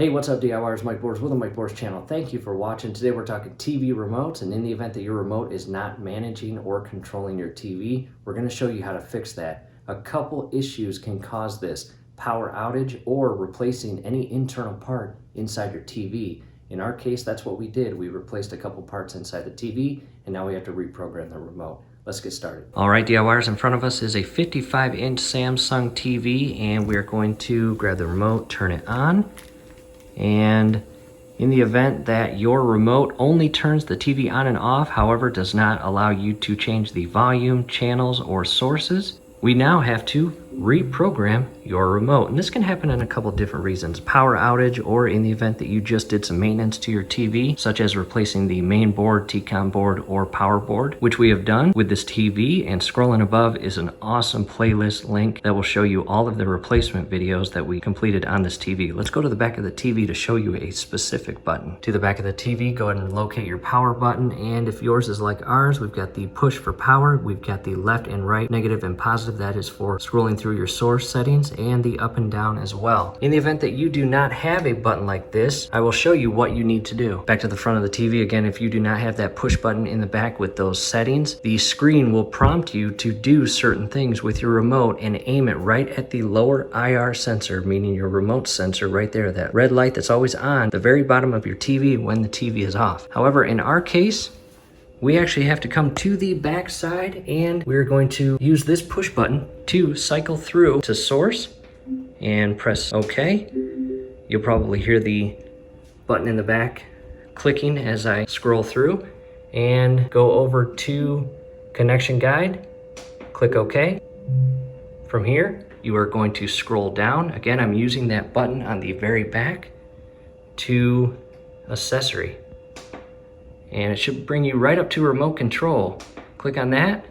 Hey, what's up DIYers? Mike Bors with the Mike Bors channel. Thank you for watching. Today we're talking TV remotes, and in the event that your remote is not managing or controlling your TV, we're going to show you how to fix that. A couple issues can cause this: power outage or replacing any internal part inside your TV. In our case, that's what we did. We replaced a couple parts inside the TV, and now we have to reprogram the remote. Let's get started. All right, DIYers, in front of us is a 55-inch Samsung TV, and we're going to grab the remote, turn it on. And in the event that your remote only turns the TV on and off, however, does not allow you to change the volume, channels, or sources, we now have to reprogram your remote. And this can happen in a couple different reasons: power outage, or in the event that you just did some maintenance to your TV, such as replacing the main board, TCON board, or power board, which we have done with this TV. And scrolling above is an awesome playlist link that will show you all of the replacement videos that we completed on this TV. Let's go to the back of the TV to show you a specific button. To the back of the TV, go ahead and locate your power button. And if yours is like ours, we've got the push for power, we've got the left and right, negative and positive. That is for scrolling through your source settings, and the up and down as well. In the event that you do not have a button like this, I will show you what you need to do. Back to the front of the TV again. If you do not have that push button in the back with those settings, the screen will prompt you to do certain things with your remote and aim it right at the lower IR sensor, meaning your remote sensor right there, that red light that's always on the very bottom of your TV when the TV is off. However, in our case, we actually have to come to the back side, and we're going to use this push button to cycle through to source and press OK. You'll probably hear the button in the back clicking as I scroll through, and go over to connection guide, click OK. From here, you are going to scroll down. Again, I'm using that button on the very back to accessory. And it should bring you right up to remote control. Click on that.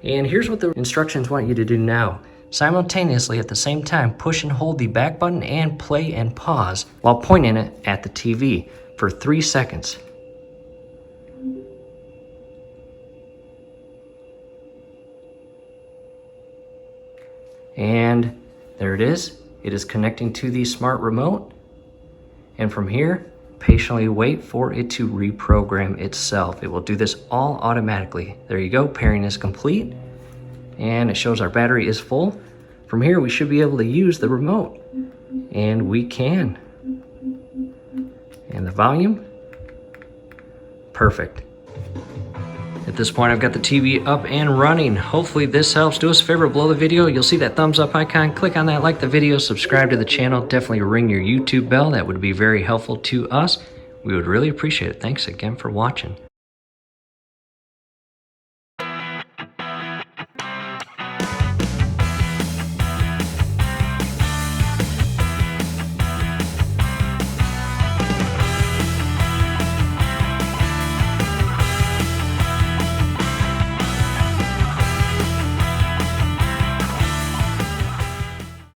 And here's what the instructions want you to do now. Simultaneously, at the same time, push and hold the back button and play and pause while pointing it at the TV for 3 seconds. And there it is. It is connecting to the smart remote. And from here, patiently wait for it to reprogram itself. It will do this all automatically. There you go, pairing is complete, and it shows our battery is full. From here, we should be able to use the remote, and we can. And the volume, perfect. At this point, I've got the TV up and running. Hopefully this helps. Do us a favor, below the video, you'll see that thumbs up icon. Click on that, like the video, subscribe to the channel. Definitely ring your YouTube bell. That would be very helpful to us. We would really appreciate it. Thanks again for watching.